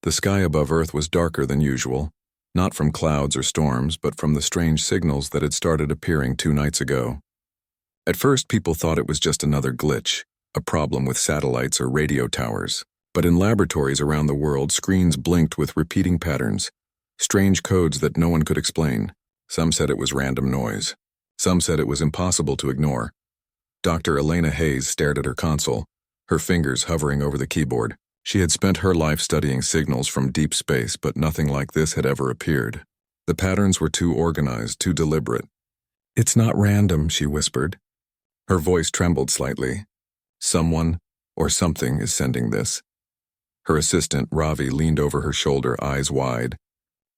The sky above Earth was darker than usual, not from clouds or storms, but from the strange signals that had started appearing 2 nights ago. At first, people thought it was just another glitch, a problem with satellites or radio towers. But in laboratories around the world, screens blinked with repeating patterns, strange codes that no one could explain. Some said it was random noise. Some said it was impossible to ignore. Dr. Elena Hayes stared at her console, her fingers hovering over the keyboard. She had spent her life studying signals from deep space, but nothing like this had ever appeared. The patterns were too organized, too deliberate. "It's not random," she whispered. Her voice trembled slightly. "Someone or something is sending this." Her assistant, Ravi, leaned over her shoulder, eyes wide.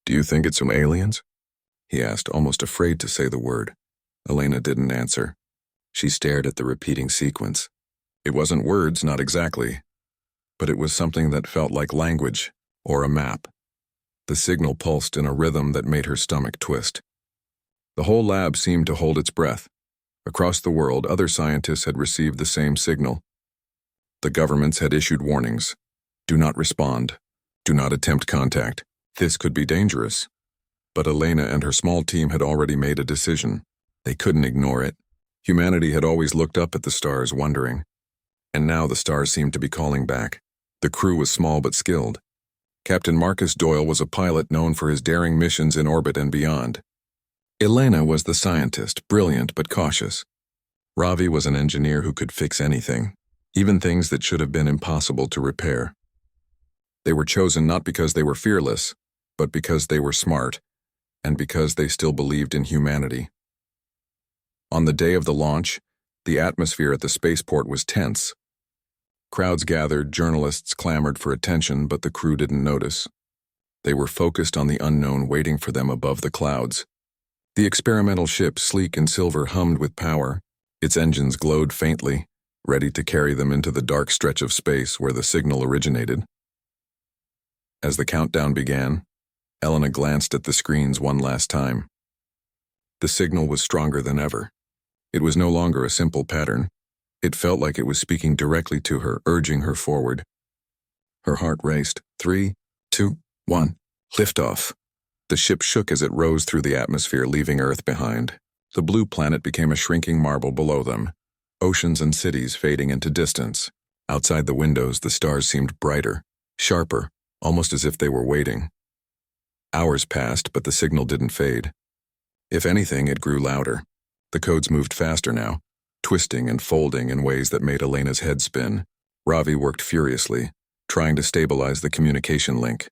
"Do you think it's from aliens?" he asked, almost afraid to say the word. Elena didn't answer. She stared at the repeating sequence. It wasn't words, not exactly, but it was something that felt like language or a map. The signal pulsed in a rhythm that made her stomach twist. The whole lab seemed to hold its breath. Across the world, other scientists had received the same signal. The governments had issued warnings. Do not respond. Do not attempt contact. This could be dangerous. But Elena and her small team had already made a decision. They couldn't ignore it. Humanity had always looked up at the stars, wondering. And now the stars seemed to be calling back. The crew was small but skilled. Captain Marcus Doyle was a pilot known for his daring missions in orbit and beyond. Elena was the scientist, brilliant but cautious. Ravi was an engineer who could fix anything, even things that should have been impossible to repair. They were chosen not because they were fearless, but because they were smart, and because they still believed in humanity. On the day of the launch, the atmosphere at the spaceport was tense. Crowds gathered, journalists clamored for attention, but the crew didn't notice. They were focused on the unknown waiting for them above the clouds. The experimental ship, sleek and silver, hummed with power. Its engines glowed faintly, ready to carry them into the dark stretch of space where the signal originated. As the countdown began, Elena glanced at the screens one last time. The signal was stronger than ever. It was no longer a simple pattern. It felt like it was speaking directly to her, urging her forward. Her heart raced. 3, 2, 1, liftoff. The ship shook as it rose through the atmosphere, leaving Earth behind. The blue planet became a shrinking marble below them, oceans and cities fading into distance. Outside the windows, the stars seemed brighter, sharper, almost as if they were waiting. Hours passed, but the signal didn't fade. If anything, it grew louder. The codes moved faster now, twisting and folding in ways that made Elena's head spin. Ravi worked furiously, trying to stabilize the communication link.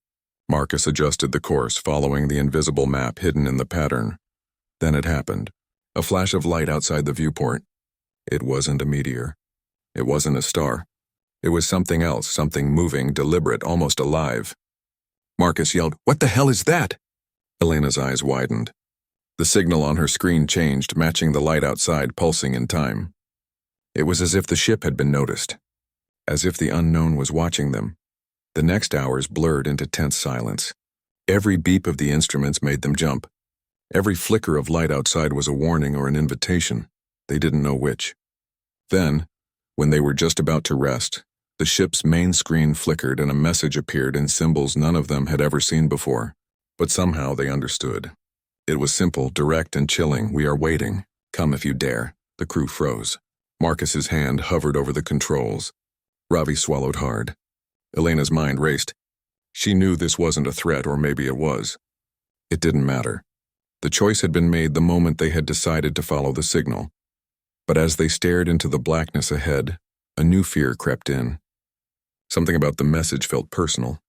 Marcus adjusted the course, following the invisible map hidden in the pattern. Then it happened. A flash of light outside the viewport. It wasn't a meteor. It wasn't a star. It was something else, something moving, deliberate, almost alive. Marcus yelled, "What the hell is that?" Elena's eyes widened. The signal on her screen changed, matching the light outside, pulsing in time. It was as if the ship had been noticed, as if the unknown was watching them. The next hours blurred into tense silence. Every beep of the instruments made them jump. Every flicker of light outside was a warning or an invitation. They didn't know which. Then, when they were just about to rest, the ship's main screen flickered and a message appeared in symbols none of them had ever seen before. But somehow they understood. It was simple, direct, and chilling. "We are waiting. Come if you dare." The crew froze. Marcus's hand hovered over the controls. Ravi swallowed hard. Elena's mind raced. She knew this wasn't a threat, or maybe it was. It didn't matter. The choice had been made the moment they had decided to follow the signal. But as they stared into the blackness ahead, a new fear crept in. Something about the message felt personal,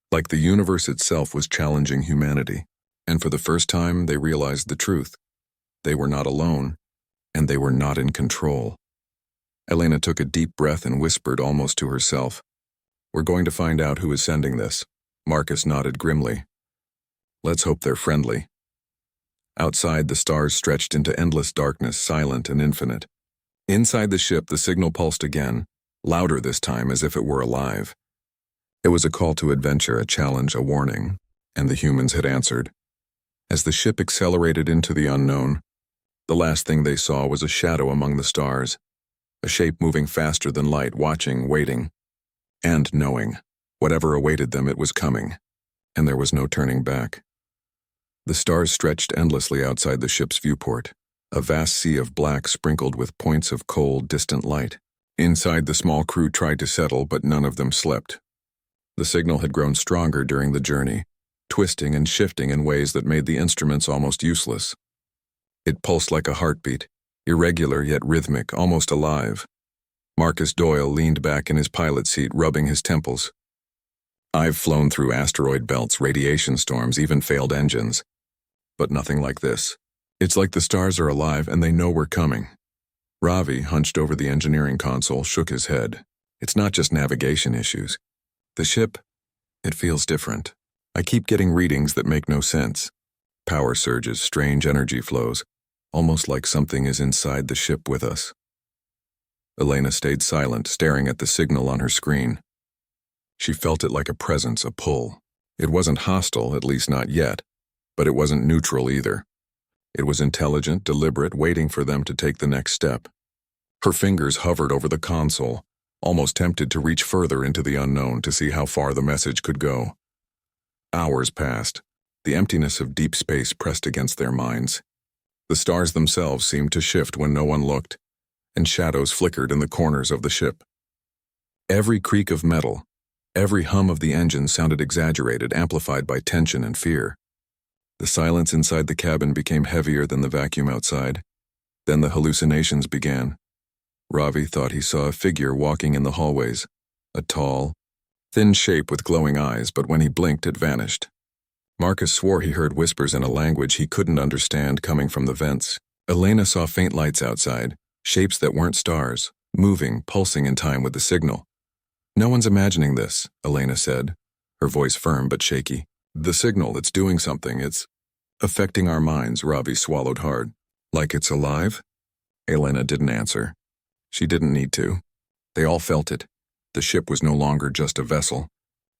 like the universe itself was challenging humanity. And for the first time, they realized the truth. They were not alone, and they were not in control. Elena took a deep breath and whispered almost to herself, "We're going to find out who is sending this." Marcus nodded grimly. "Let's hope they're friendly." Outside, the stars stretched into endless darkness, silent and infinite. Inside the ship, the signal pulsed again, louder this time, as if it were alive. It was a call to adventure, a challenge, a warning, and the humans had answered. As the ship accelerated into the unknown, the last thing they saw was a shadow among the stars, a shape moving faster than light, watching, waiting, and knowing. Whatever awaited them, it was coming, and there was no turning back. The stars stretched endlessly outside the ship's viewport, a vast sea of black sprinkled with points of cold, distant light. Inside, the small crew tried to settle, but none of them slept. The signal had grown stronger during the journey, twisting and shifting in ways that made the instruments almost useless. It pulsed like a heartbeat, irregular yet rhythmic, almost alive. Marcus Doyle leaned back in his pilot seat, rubbing his temples. I've flown through asteroid belts, radiation storms, even failed engines. But nothing like this. It's like the stars are alive and they know we're coming. Ravi, hunched over the engineering console, shook his head. It's not just navigation issues. The ship, it feels different. I keep getting readings that make no sense. Power surges, strange energy flows, almost like something is inside the ship with us. Elena stayed silent, staring at the signal on her screen. She felt it like a presence, a pull. It wasn't hostile, at least not yet, but it wasn't neutral either. It was intelligent, deliberate, waiting for them to take the next step. Her fingers hovered over the console, almost tempted to reach further into the unknown to see how far the message could go. Hours passed. The emptiness of deep space pressed against their minds. The stars themselves seemed to shift when no one looked, and shadows flickered in the corners of the ship. Every creak of metal, every hum of the engine sounded exaggerated, amplified by tension and fear. The silence inside the cabin became heavier than the vacuum outside. Then the hallucinations began. Ravi thought he saw a figure walking in the hallways, a tall, thin shape with glowing eyes, but when he blinked, it vanished. Marcus swore he heard whispers in a language he couldn't understand coming from the vents. Elena saw faint lights outside, shapes that weren't stars, moving, pulsing in time with the signal. No one's imagining this, Elena said, her voice firm but shaky. The signal, it's doing something, it's affecting our minds. Ravi swallowed hard. Like it's alive? Elena didn't answer. She didn't need to. They all felt it. The ship was no longer just a vessel.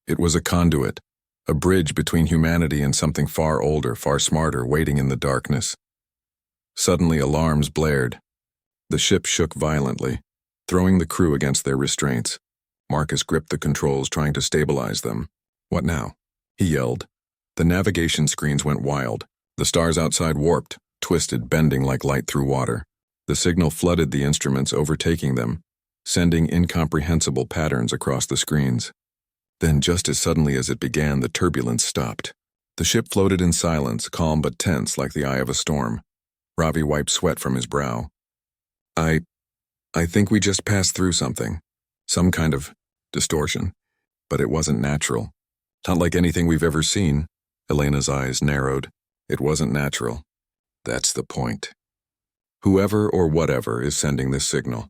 It was a conduit, a bridge between humanity and something far older, far smarter, waiting in the darkness. Suddenly alarms blared. The ship shook violently, throwing the crew against their restraints. Marcus gripped the controls, trying to stabilize them. What now? He yelled. The navigation screens went wild. The stars outside warped, twisted, bending like light through water. The signal flooded the instruments, overtaking them, sending incomprehensible patterns across the screens. Then, just as suddenly as it began, the turbulence stopped. The ship floated in silence, calm but tense like the eye of a storm. Ravi wiped sweat from his brow. I think we just passed through something. Some kind of distortion. But it wasn't natural. Not like anything we've ever seen. Elena's eyes narrowed. It wasn't natural. That's the point. Whoever or whatever is sending this signal,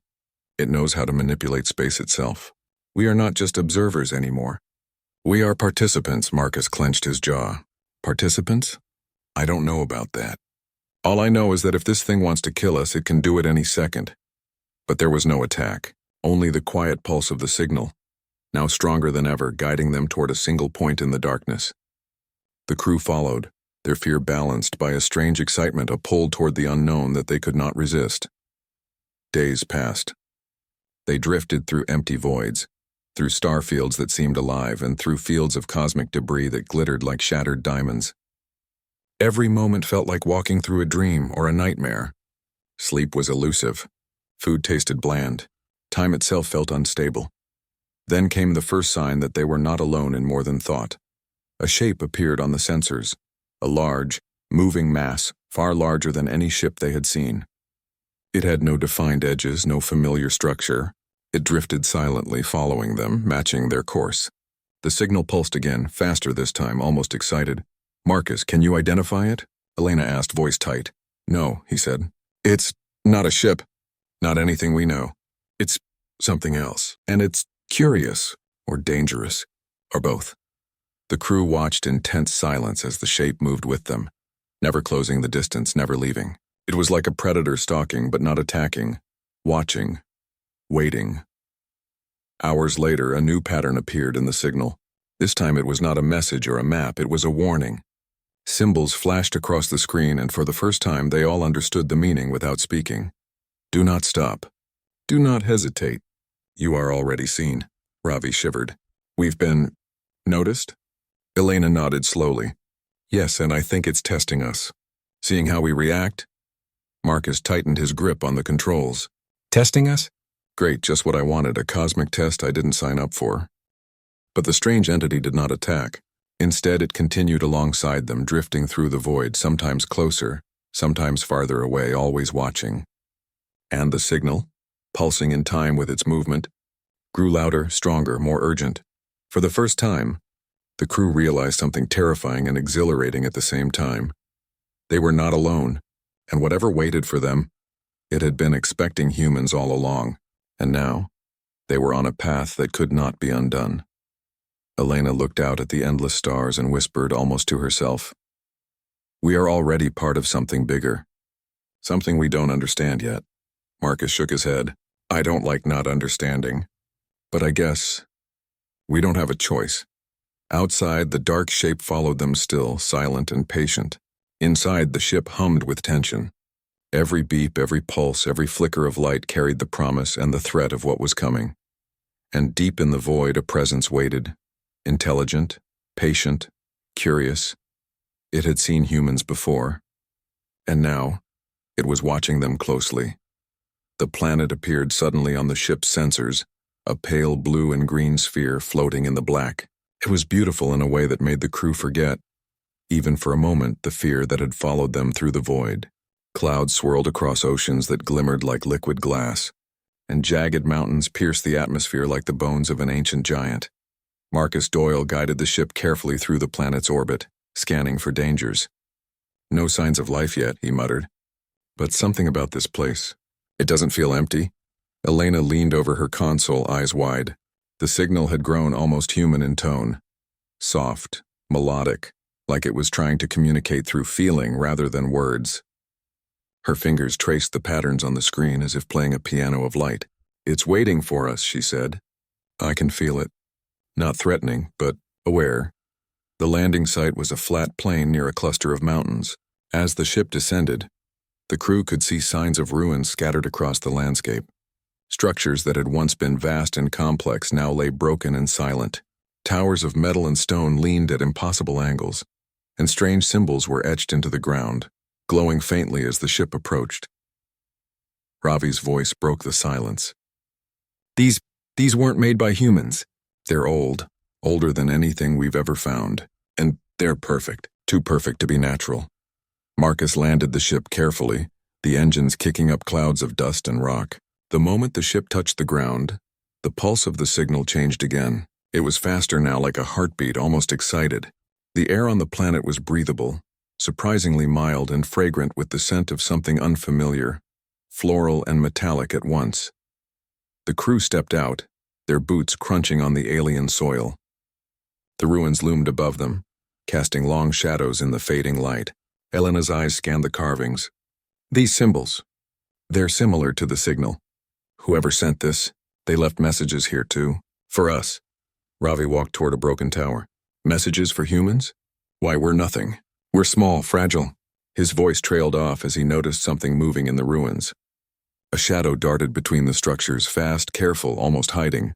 it knows how to manipulate space itself. We are not just observers anymore. We are participants. Marcus clenched his jaw. Participants? I don't know about that. All I know is that if this thing wants to kill us, it can do it any second. But there was no attack, only the quiet pulse of the signal, now stronger than ever, guiding them toward a single point in the darkness. The crew followed, their fear balanced by a strange excitement, a pull toward the unknown that they could not resist. Days passed. They drifted through empty voids, through star fields that seemed alive, and through fields of cosmic debris that glittered like shattered diamonds. Every moment felt like walking through a dream or a nightmare. Sleep was elusive. Food tasted bland. Time itself felt unstable. Then came the first sign that they were not alone in more than thought. A shape appeared on the sensors, a large, moving mass, far larger than any ship they had seen. It had no defined edges, no familiar structure. It drifted silently, following them, matching their course. The signal pulsed again, faster this time, almost excited. Marcus, can you identify it? Elena asked, voice tight. No, he said. It's not a ship. Not anything we know. It's something else. And it's curious, or dangerous, or both. The crew watched in tense silence as the shape moved with them, never closing the distance, never leaving. It was like a predator stalking but not attacking, watching, waiting. Hours later, a new pattern appeared in the signal. This time it was not a message or a map, it was a warning. Symbols flashed across the screen, and for the first time they all understood the meaning without speaking. Do not stop. Do not hesitate. You are already seen. Ravi shivered. We've been Noticed? Elena nodded slowly. Yes, and I think it's testing us. Seeing how we react? Marcus tightened his grip on the controls. Testing us? Great, just what I wanted, a cosmic test I didn't sign up for. But the strange entity did not attack. Instead, it continued alongside them, drifting through the void, sometimes closer, sometimes farther away, always watching. And the signal, pulsing in time with its movement, grew louder, stronger, more urgent. For the first time, the crew realized something terrifying and exhilarating at the same time. They were not alone, and whatever waited for them, it had been expecting humans all along, and now, they were on a path that could not be undone. Elena looked out at the endless stars and whispered almost to herself, "We are already part of something bigger. Something we don't understand yet." Marcus shook his head. "I don't like not understanding. But I guess we don't have a choice." Outside, the dark shape followed them still, silent and patient. Inside, the ship hummed with tension. Every beep, every pulse, every flicker of light carried the promise and the threat of what was coming. And deep in the void, a presence waited. Intelligent, patient, curious. It had seen humans before. And now, it was watching them closely. The planet appeared suddenly on the ship's sensors, a pale blue and green sphere floating in the black. It was beautiful in a way that made the crew forget, even for a moment, the fear that had followed them through the void. Clouds swirled across oceans that glimmered like liquid glass, and jagged mountains pierced the atmosphere like the bones of an ancient giant. Marcus Doyle guided the ship carefully through the planet's orbit, scanning for dangers. "No signs of life yet," he muttered. "But something about this place. It doesn't feel empty." Elena leaned over her console, eyes wide. The signal had grown almost human in tone. Soft, melodic, like it was trying to communicate through feeling rather than words. Her fingers traced the patterns on the screen as if playing a piano of light. "It's waiting for us," she said. "I can feel it. Not threatening, but aware." The landing site was a flat plain near a cluster of mountains. As the ship descended, the crew could see signs of ruins scattered across the landscape. Structures that had once been vast and complex now lay broken and silent. Towers of metal and stone leaned at impossible angles, and strange symbols were etched into the ground, glowing faintly as the ship approached. Ravi's voice broke the silence. These weren't made by humans. They're old, older than anything we've ever found, and they're perfect, too perfect to be natural." Marcus landed the ship carefully, the engines kicking up clouds of dust and rock. The moment the ship touched the ground, the pulse of the signal changed again. It was faster now, like a heartbeat, almost excited. The air on the planet was breathable, surprisingly mild and fragrant with the scent of something unfamiliar, floral and metallic at once. The crew stepped out, their boots crunching on the alien soil. The ruins loomed above them, casting long shadows in the fading light. Elena's eyes scanned the carvings. "These symbols, they're similar to the signal. Whoever sent this, they left messages here too. For us." Ravi walked toward a broken tower. "Messages for humans? Why, we're nothing. We're small, fragile." His voice trailed off as he noticed something moving in the ruins. A shadow darted between the structures, fast, careful, almost hiding.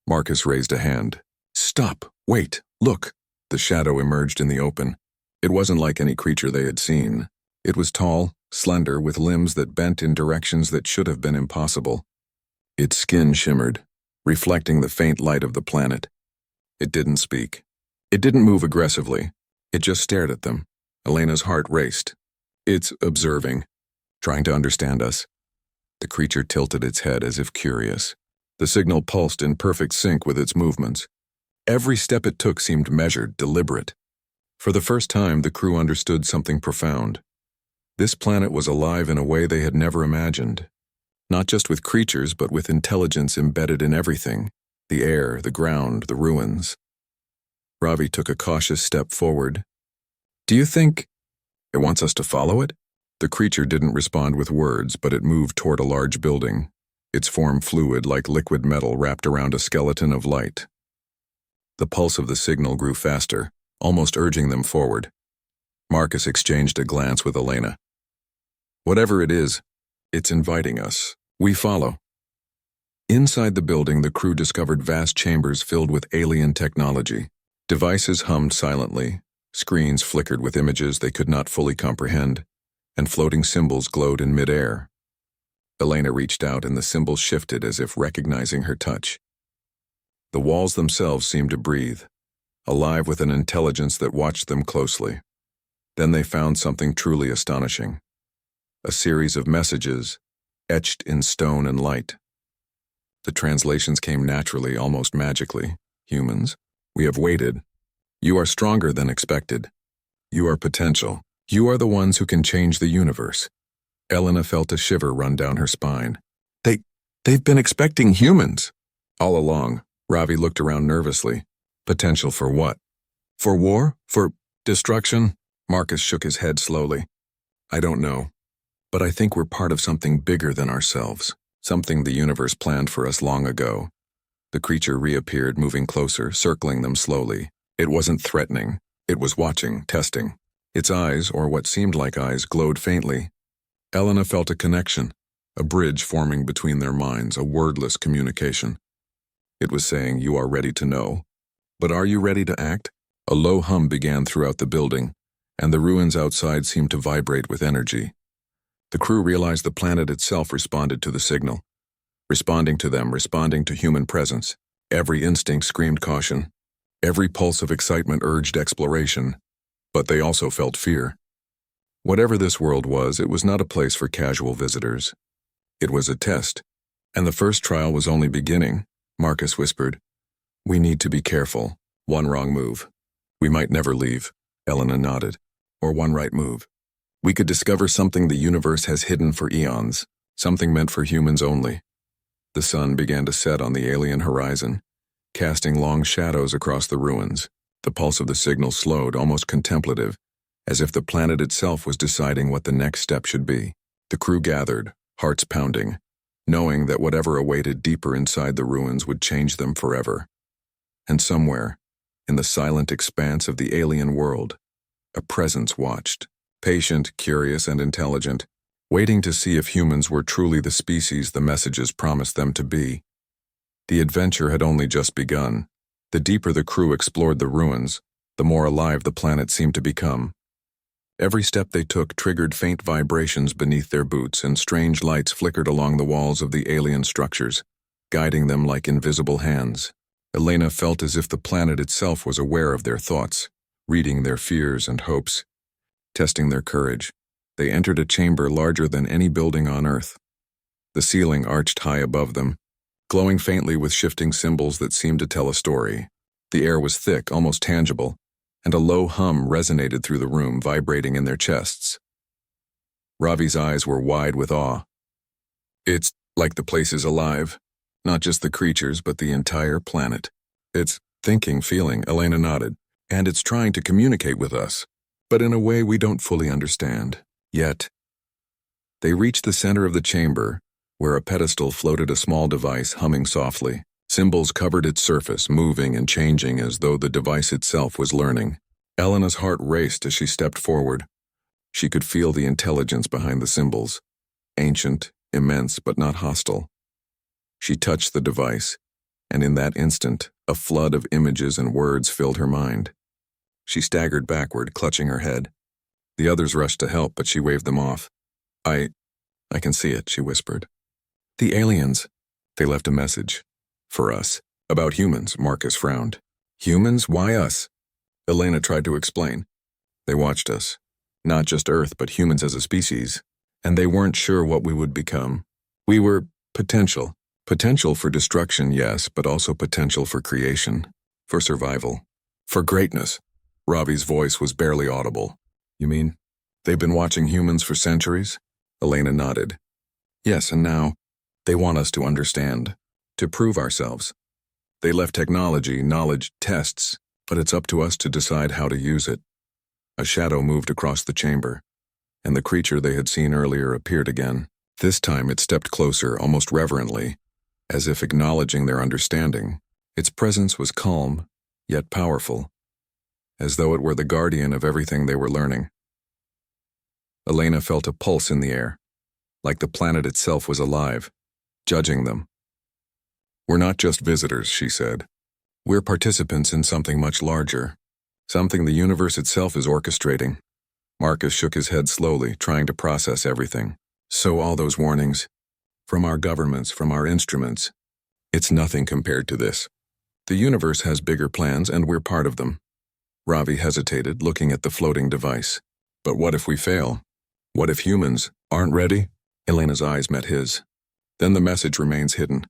Marcus raised a hand. "Stop! Wait! Look!" The shadow emerged in the open. It wasn't like any creature they had seen. It was tall, slender, with limbs that bent in directions that should have been impossible. Its skin shimmered, reflecting the faint light of the planet. It didn't speak. It didn't move aggressively. It just stared at them. Elena's heart raced. "It's observing, trying to understand us." The creature tilted its head as if curious. The signal pulsed in perfect sync with its movements. Every step it took seemed measured, deliberate. For the first time, the crew understood something profound. This planet was alive in a way they had never imagined. Not just with creatures, but with intelligence embedded in everything. The air, the ground, the ruins. Ravi took a cautious step forward. "Do you think it wants us to follow it?" The creature didn't respond with words, but it moved toward a large building, its form fluid like liquid metal wrapped around a skeleton of light. The pulse of the signal grew faster, almost urging them forward. Marcus exchanged a glance with Elena. "Whatever it is, it's inviting us. We follow." Inside the building, the crew discovered vast chambers filled with alien technology. Devices hummed silently, screens flickered with images they could not fully comprehend, and floating symbols glowed in midair. Elena reached out and the symbols shifted as if recognizing her touch. The walls themselves seemed to breathe, alive with an intelligence that watched them closely. Then they found something truly astonishing. A series of messages, etched in stone and light. The translations came naturally, almost magically. Humans, we have waited. You are stronger than expected. You are potential. You are the ones who can change the universe. Elena felt a shiver run down her spine. They've been expecting humans. All along, Ravi looked around nervously. Potential for what? For war? For destruction? Marcus shook his head slowly. I don't know. But I think we're part of something bigger than ourselves. Something the universe planned for us long ago. The creature reappeared, moving closer, circling them slowly. It wasn't threatening. It was watching, testing. Its eyes, or what seemed like eyes, glowed faintly. Elena felt a connection, a bridge forming between their minds, a wordless communication. It was saying, you are ready to know. But are you ready to act? A low hum began throughout the building, and the ruins outside seemed to vibrate with energy. The crew realized the planet itself responded to the signal. Responding to them, responding to human presence. Every instinct screamed caution. Every pulse of excitement urged exploration. But they also felt fear. Whatever this world was, it was not a place for casual visitors. It was a test. And the first trial was only beginning, Marcus whispered. We need to be careful. One wrong move. We might never leave. Elena nodded. Or one right move. We could discover something the universe has hidden for eons, something meant for humans only. The sun began to set on the alien horizon, casting long shadows across the ruins. The pulse of the signal slowed, almost contemplative, as if the planet itself was deciding what the next step should be. The crew gathered, hearts pounding, knowing that whatever awaited deeper inside the ruins would change them forever. And somewhere, in the silent expanse of the alien world, a presence watched. Patient, curious, and intelligent, waiting to see if humans were truly the species the messages promised them to be. The adventure had only just begun. The deeper the crew explored the ruins, the more alive the planet seemed to become. Every step they took triggered faint vibrations beneath their boots, and strange lights flickered along the walls of the alien structures, guiding them like invisible hands. Elena felt as if the planet itself was aware of their thoughts, reading their fears and hopes. Testing their courage, they entered a chamber larger than any building on Earth. The ceiling arched high above them, glowing faintly with shifting symbols that seemed to tell a story. The air was thick, almost tangible, and a low hum resonated through the room, vibrating in their chests. Ravi's eyes were wide with awe. It's like the place is alive, not just the creatures, but the entire planet. It's thinking, feeling, Elena nodded, and it's trying to communicate with us. But in a way we don't fully understand, yet. They reached the center of the chamber, where a pedestal floated a small device humming softly. Symbols covered its surface, moving and changing as though the device itself was learning. Elena's heart raced as she stepped forward. She could feel the intelligence behind the symbols, ancient, immense, but not hostile. She touched the device, and in that instant, a flood of images and words filled her mind. She staggered backward, clutching her head. The others rushed to help, but she waved them off. I can see it, she whispered. The aliens. They left a message. For us. About humans, Marcus frowned. Humans? Why us? Elena tried to explain. They watched us. Not just Earth, but humans as a species. And they weren't sure what we would become. We were potential. Potential for destruction, yes, but also potential for creation. For survival. For greatness. Ravi's voice was barely audible. You mean, they've been watching humans for centuries? Elena nodded. Yes, and now, they want us to understand, to prove ourselves. They left technology, knowledge, tests, but it's up to us to decide how to use it. A shadow moved across the chamber, and the creature they had seen earlier appeared again. This time it stepped closer, almost reverently, as if acknowledging their understanding. Its presence was calm, yet powerful, as though it were the guardian of everything they were learning. Elena felt a pulse in the air, like the planet itself was alive, judging them. We're not just visitors, she said. We're participants in something much larger, something the universe itself is orchestrating. Marcus shook his head slowly, trying to process everything. So all those warnings, from our governments, from our instruments, it's nothing compared to this. The universe has bigger plans and we're part of them. Ravi hesitated, looking at the floating device. But what if we fail? What if humans aren't ready? Elena's eyes met his. Then the message remains hidden.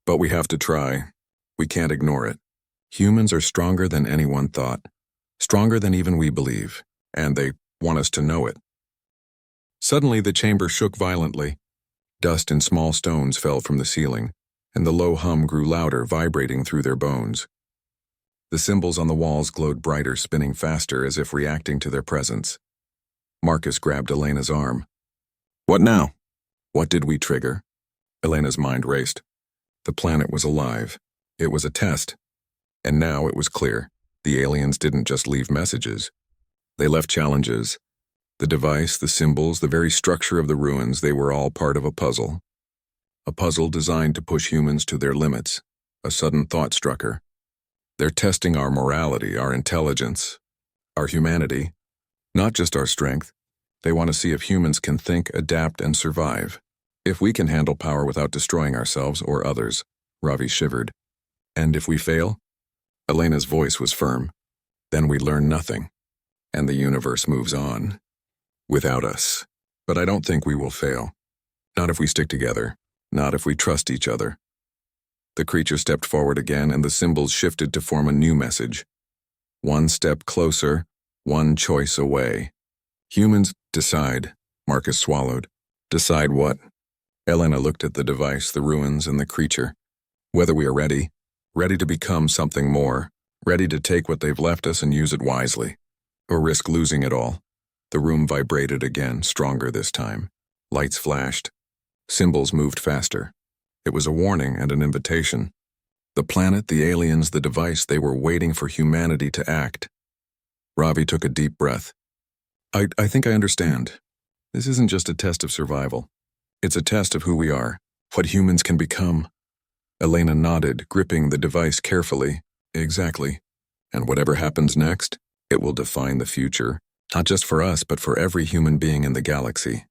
But we have to try. We can't ignore it. Humans are stronger than anyone thought. Stronger than even we believe. And they want us to know it. Suddenly the chamber shook violently. Dust and small stones fell from the ceiling, and the low hum grew louder, vibrating through their bones. The symbols on the walls glowed brighter, spinning faster as if reacting to their presence. Marcus grabbed Elena's arm. What now? What did we trigger? Elena's mind raced. The planet was alive. It was a test. And now it was clear. The aliens didn't just leave messages. They left challenges. The device, the symbols, the very structure of the ruins, they were all part of a puzzle. A puzzle designed to push humans to their limits. A sudden thought struck her. They're testing our morality, our intelligence, our humanity, not just our strength. They want to see if humans can think, adapt, and survive. If we can handle power without destroying ourselves or others. Ravi shivered. And if we fail? Elena's voice was firm. Then we learn nothing. And the universe moves on. Without us. But I don't think we will fail. Not if we stick together. Not if we trust each other. The creature stepped forward again, and the symbols shifted to form a new message. One step closer, one choice away. Humans decide, Marcus swallowed. Decide what? Elena looked at the device, the ruins, and the creature. Whether we are ready. Ready to become something more. Ready to take what they've left us and use it wisely. Or risk losing it all. The room vibrated again, stronger this time. Lights flashed. Symbols moved faster. It was a warning and an invitation. The planet, the aliens, the device, they were waiting for humanity to act. Ravi took a deep breath. I think I understand. This isn't just a test of survival. It's a test of who we are, what humans can become. Elena nodded, gripping the device carefully. Exactly. And whatever happens next, it will define the future, not just for us, but for every human being in the galaxy.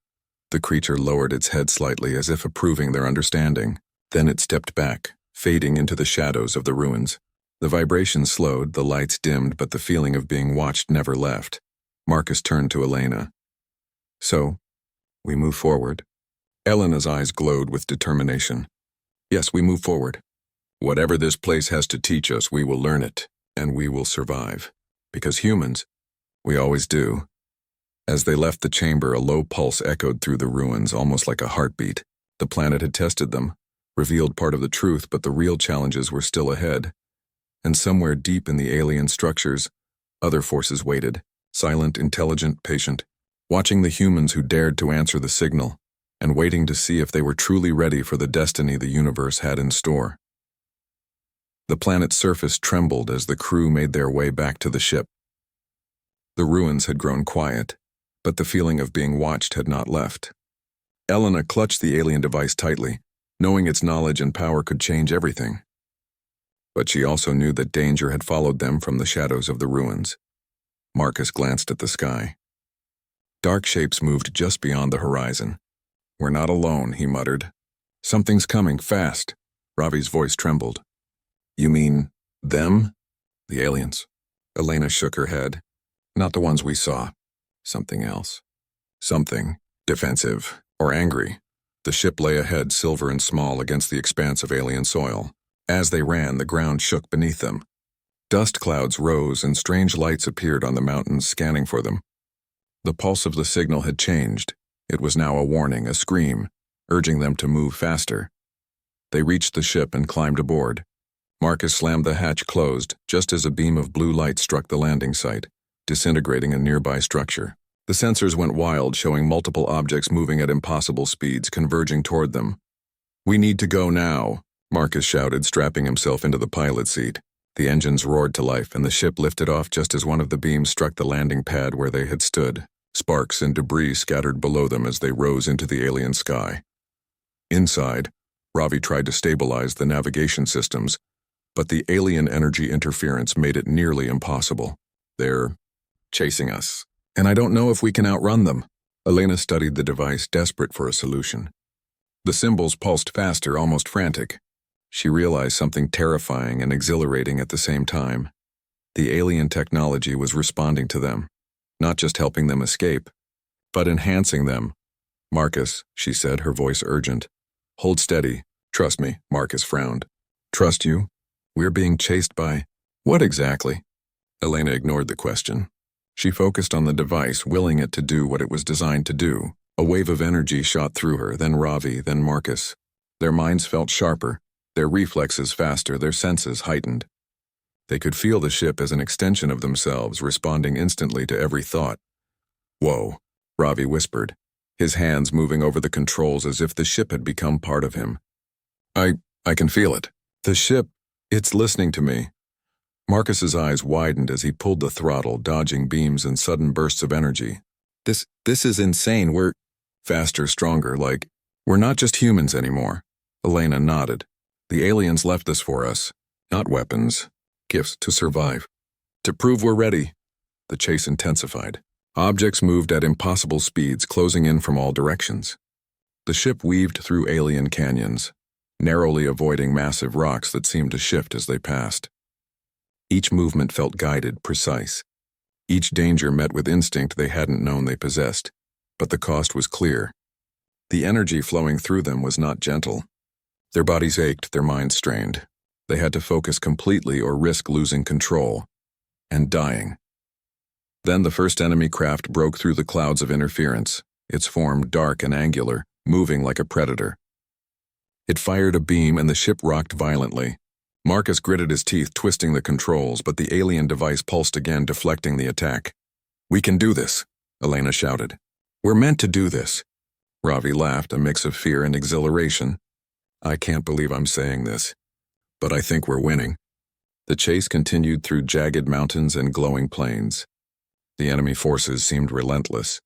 The creature lowered its head slightly as if approving their understanding. Then it stepped back, fading into the shadows of the ruins. The vibration slowed, the lights dimmed, but the feeling of being watched never left. Marcus turned to Elena. So, we move forward. Elena's eyes glowed with determination. Yes, we move forward. Whatever this place has to teach us, we will learn it, and we will survive. Because humans, we always do. As they left the chamber, a low pulse echoed through the ruins, almost like a heartbeat. The planet had tested them, revealed part of the truth, but the real challenges were still ahead. And somewhere deep in the alien structures, other forces waited, silent, intelligent, patient, watching the humans who dared to answer the signal, and waiting to see if they were truly ready for the destiny the universe had in store. The planet's surface trembled as the crew made their way back to the ship. The ruins had grown quiet, but the feeling of being watched had not left. Elena clutched the alien device tightly, knowing its knowledge and power could change everything. But she also knew that danger had followed them from the shadows of the ruins. Marcus glanced at the sky. Dark shapes moved just beyond the horizon. We're not alone, he muttered. Something's coming, fast. Ravi's voice trembled. You mean, them? The aliens. Elena shook her head. Not the ones we saw. Something else. Something. Defensive. Or angry. The ship lay ahead, silver and small, against the expanse of alien soil. As they ran, the ground shook beneath them. Dust clouds rose and strange lights appeared on the mountains, scanning for them. The pulse of the signal had changed. It was now a warning, a scream, urging them to move faster. They reached the ship and climbed aboard. Marcus slammed the hatch closed just as a beam of blue light struck the landing site, disintegrating a nearby structure. The sensors went wild, showing multiple objects moving at impossible speeds, converging toward them. We need to go now, Marcus shouted, strapping himself into the pilot's seat. The engines roared to life, and the ship lifted off just as one of the beams struck the landing pad where they had stood. Sparks and debris scattered below them as they rose into the alien sky. Inside, Ravi tried to stabilize the navigation systems, but the alien energy interference made it nearly impossible. They're chasing us, and I don't know if we can outrun them. Elena studied the device, desperate for a solution. The symbols pulsed faster, almost frantic. She realized something terrifying and exhilarating at the same time. The alien technology was responding to them, not just helping them escape, but enhancing them. "Marcus," she said, her voice urgent. "Hold steady. Trust me." Marcus frowned. "Trust you? We're being chased by—" "What exactly?" Elena ignored the question. She focused on the device, willing it to do what it was designed to do. A wave of energy shot through her, then Ravi, then Marcus. Their minds felt sharper, their reflexes faster, their senses heightened. They could feel the ship as an extension of themselves, responding instantly to every thought. "Whoa," Ravi whispered, his hands moving over the controls as if the ship had become part of him. I can feel it. The ship, it's listening to me." Marcus's eyes widened as he pulled the throttle, dodging beams and sudden bursts of energy. This is insane. We're faster, stronger, like we're not just humans anymore." Elena nodded. "The aliens left this for us. Not weapons. Gifts to survive. To prove we're ready." The chase intensified. Objects moved at impossible speeds, closing in from all directions. The ship weaved through alien canyons, narrowly avoiding massive rocks that seemed to shift as they passed. Each movement felt guided, precise. Each danger met with instinct they hadn't known they possessed, but the cost was clear. The energy flowing through them was not gentle. Their bodies ached, their minds strained. They had to focus completely or risk losing control and dying. Then the first enemy craft broke through the clouds of interference, its form dark and angular, moving like a predator. It fired a beam and the ship rocked violently. Marcus gritted his teeth, twisting the controls, but the alien device pulsed again, deflecting the attack. "We can do this," Elena shouted. "We're meant to do this." Ravi laughed, a mix of fear and exhilaration. "I can't believe I'm saying this, but I think we're winning." The chase continued through jagged mountains and glowing plains. The enemy forces seemed relentless,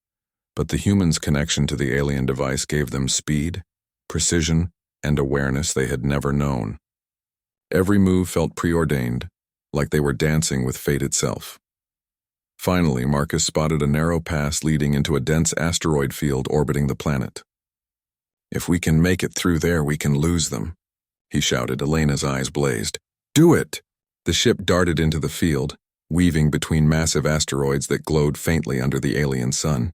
but the humans' connection to the alien device gave them speed, precision, and awareness they had never known. Every move felt preordained, like they were dancing with fate itself. Finally, Marcus spotted a narrow pass leading into a dense asteroid field orbiting the planet. "If we can make it through there, we can lose them," he shouted. Elena's eyes blazed. "Do it!" The ship darted into the field, weaving between massive asteroids that glowed faintly under the alien sun.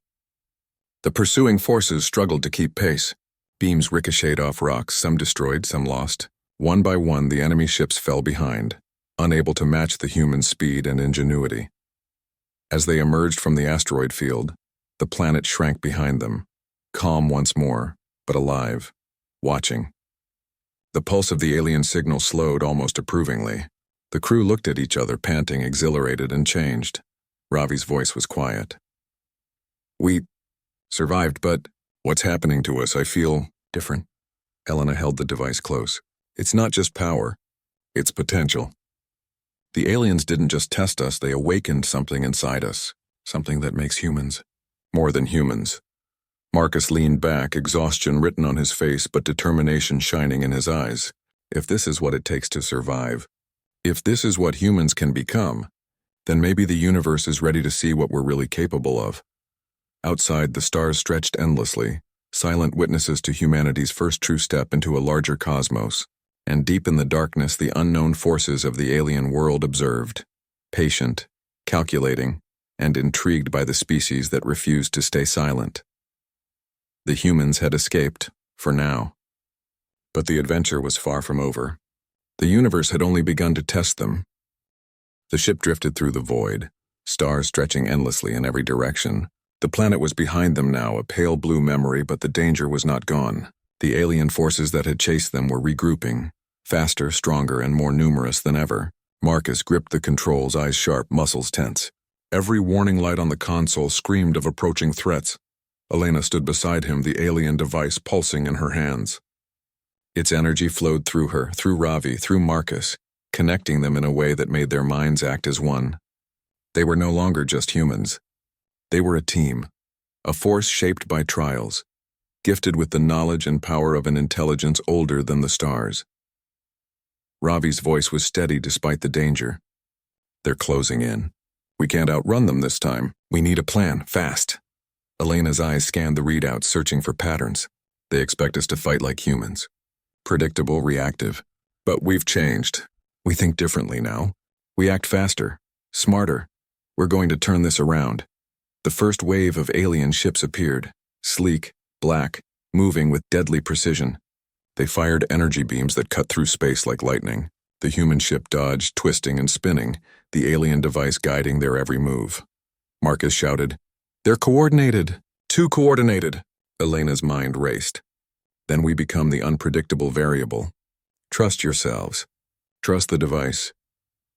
The pursuing forces struggled to keep pace. Beams ricocheted off rocks, some destroyed, some lost. One by one, the enemy ships fell behind, unable to match the human speed and ingenuity. As they emerged from the asteroid field, the planet shrank behind them, calm once more, but alive, watching. The pulse of the alien signal slowed almost approvingly. The crew looked at each other, panting, exhilarated, and changed. Ravi's voice was quiet. "We survived, but what's happening to us? I feel different." Elena held the device close. "It's not just power, it's potential. The aliens didn't just test us, they awakened something inside us, something that makes humans more than humans." Marcus leaned back, exhaustion written on his face but determination shining in his eyes. If this is what it takes to survive, if this is what humans can become, then maybe the universe is ready to see what we're really capable of. Outside, the stars stretched endlessly, silent witnesses to humanity's first true step into a larger cosmos. And deep in the darkness, the unknown forces of the alien world observed, patient, calculating, and intrigued by the species that refused to stay silent. The humans had escaped, for now. But the adventure was far from over. The universe had only begun to test them. The ship drifted through the void, stars stretching endlessly in every direction. The planet was behind them now, a pale blue memory, but the danger was not gone. The alien forces that had chased them were regrouping, faster, stronger, and more numerous than ever. Marcus gripped the controls, eyes sharp, muscles tense. Every warning light on the console screamed of approaching threats. Elena stood beside him, the alien device pulsing in her hands. Its energy flowed through her, through Ravi, through Marcus, connecting them in a way that made their minds act as one. They were no longer just humans. They were a team, a force shaped by trials, gifted with the knowledge and power of an intelligence older than the stars. Ravi's voice was steady despite the danger. They're closing in. We can't outrun them this time. We need a plan, fast. Elena's eyes scanned the readouts, searching for patterns. They expect us to fight like humans. Predictable, reactive. But we've changed. We think differently now. We act faster, smarter. We're going to turn this around. The first wave of alien ships appeared, sleek, black, moving with deadly precision. They fired energy beams that cut through space like lightning. The human ship dodged, twisting and spinning, the alien device guiding their every move. Marcus shouted, "They're coordinated! Too coordinated!" Elena's mind raced. Then we become the unpredictable variable. Trust yourselves. Trust the device.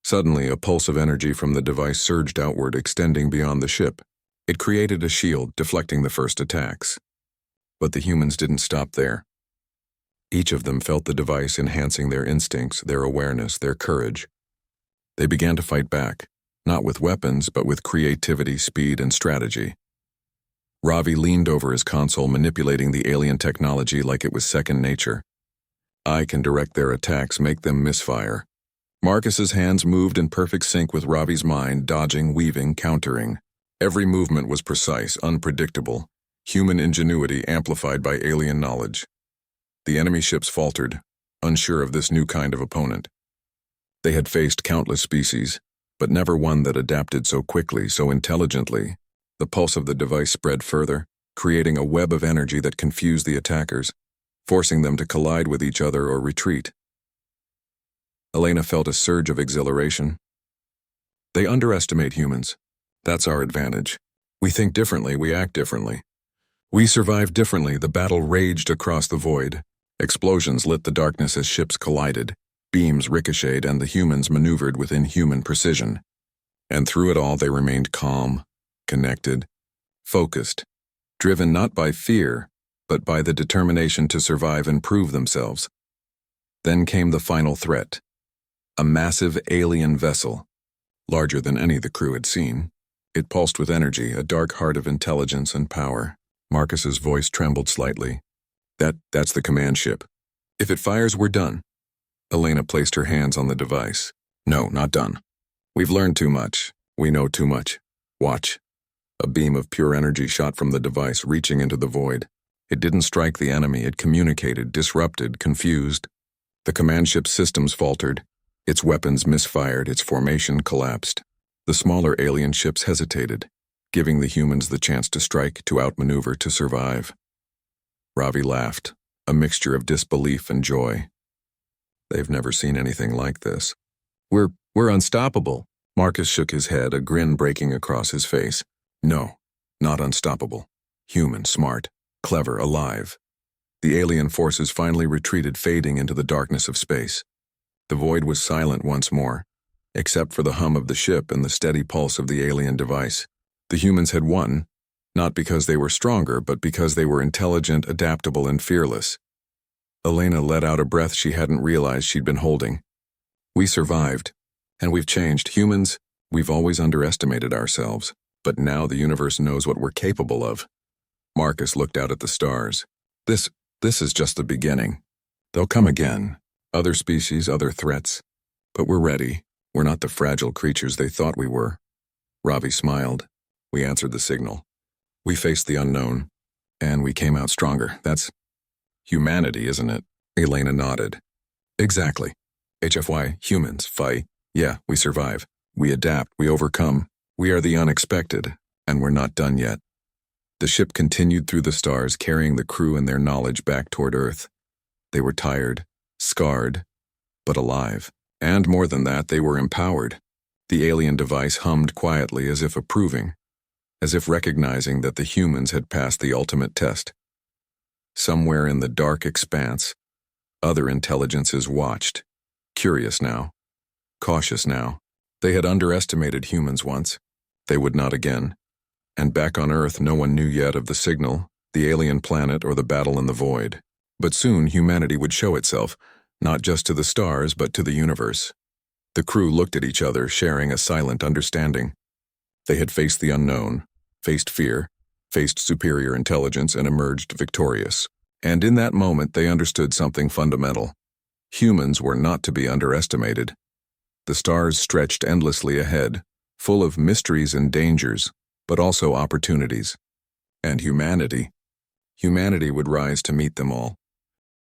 Suddenly, a pulse of energy from the device surged outward, extending beyond the ship. It created a shield, deflecting the first attacks. But the humans didn't stop there. Each of them felt the device enhancing their instincts, their awareness, their courage. They began to fight back, not with weapons, but with creativity, speed, and strategy. Ravi leaned over his console, manipulating the alien technology like it was second nature. I can direct their attacks, make them misfire. Marcus's hands moved in perfect sync with Ravi's mind, dodging, weaving, countering. Every movement was precise, unpredictable, human ingenuity amplified by alien knowledge. The enemy ships faltered, unsure of this new kind of opponent. They had faced countless species, but never one that adapted so quickly, so intelligently. The pulse of the device spread further, creating a web of energy that confused the attackers, forcing them to collide with each other or retreat. Elena felt a surge of exhilaration. They underestimate humans. That's our advantage. We think differently, we act differently. We survive differently. The battle raged across the void. Explosions lit the darkness as ships collided. Beams ricocheted and the humans maneuvered with inhuman precision. And through it all they remained calm, connected, focused, driven not by fear, but by the determination to survive and prove themselves. Then came the final threat. A massive alien vessel, larger than any the crew had seen. It pulsed with energy, a dark heart of intelligence and power. Marcus's voice trembled slightly. That's the command ship. If it fires, we're done. Elena placed her hands on the device. No, not done. We've learned too much. We know too much. Watch. A beam of pure energy shot from the device, reaching into the void. It didn't strike the enemy. It communicated, disrupted, confused. The command ship's systems faltered. Its weapons misfired. Its formation collapsed. The smaller alien ships hesitated, giving the humans the chance to strike, to outmaneuver, to survive. Ravi laughed, a mixture of disbelief and joy. They've never seen anything like this. We're unstoppable. Marcus shook his head, a grin breaking across his face. No, not unstoppable. Human, smart, clever, alive. The alien forces finally retreated, fading into the darkness of space. The void was silent once more, except for the hum of the ship and the steady pulse of the alien device. The humans had won, not because they were stronger, but because they were intelligent, adaptable, and fearless. Elena let out a breath she hadn't realized she'd been holding. We survived, and we've changed. Humans, we've always underestimated ourselves, but now the universe knows what we're capable of. Marcus looked out at the stars. This is just the beginning. They'll come again. Other species, other threats. But we're ready. We're not the fragile creatures they thought we were. Ravi smiled. We answered the signal. We faced the unknown, and we came out stronger. That's humanity, isn't it? Elena nodded. Exactly. HFY, humans, Phi. Yeah, we survive. We adapt, we overcome. We are the unexpected, and we're not done yet. The ship continued through the stars, carrying the crew and their knowledge back toward Earth. They were tired, scarred, but alive. And more than that, they were empowered. The alien device hummed quietly, as if approving, as if recognizing that the humans had passed the ultimate test. Somewhere in the dark expanse, other intelligences watched, curious now, cautious now. They had underestimated humans once. They would not again. And back on Earth, no one knew yet of the signal, the alien planet, or the battle in the void. But soon humanity would show itself, not just to the stars, but to the universe. The crew looked at each other, sharing a silent understanding. They had faced the unknown, faced fear, faced superior intelligence, and emerged victorious. And in that moment, they understood something fundamental. Humans were not to be underestimated. The stars stretched endlessly ahead, full of mysteries and dangers, but also opportunities. And humanity would rise to meet them all.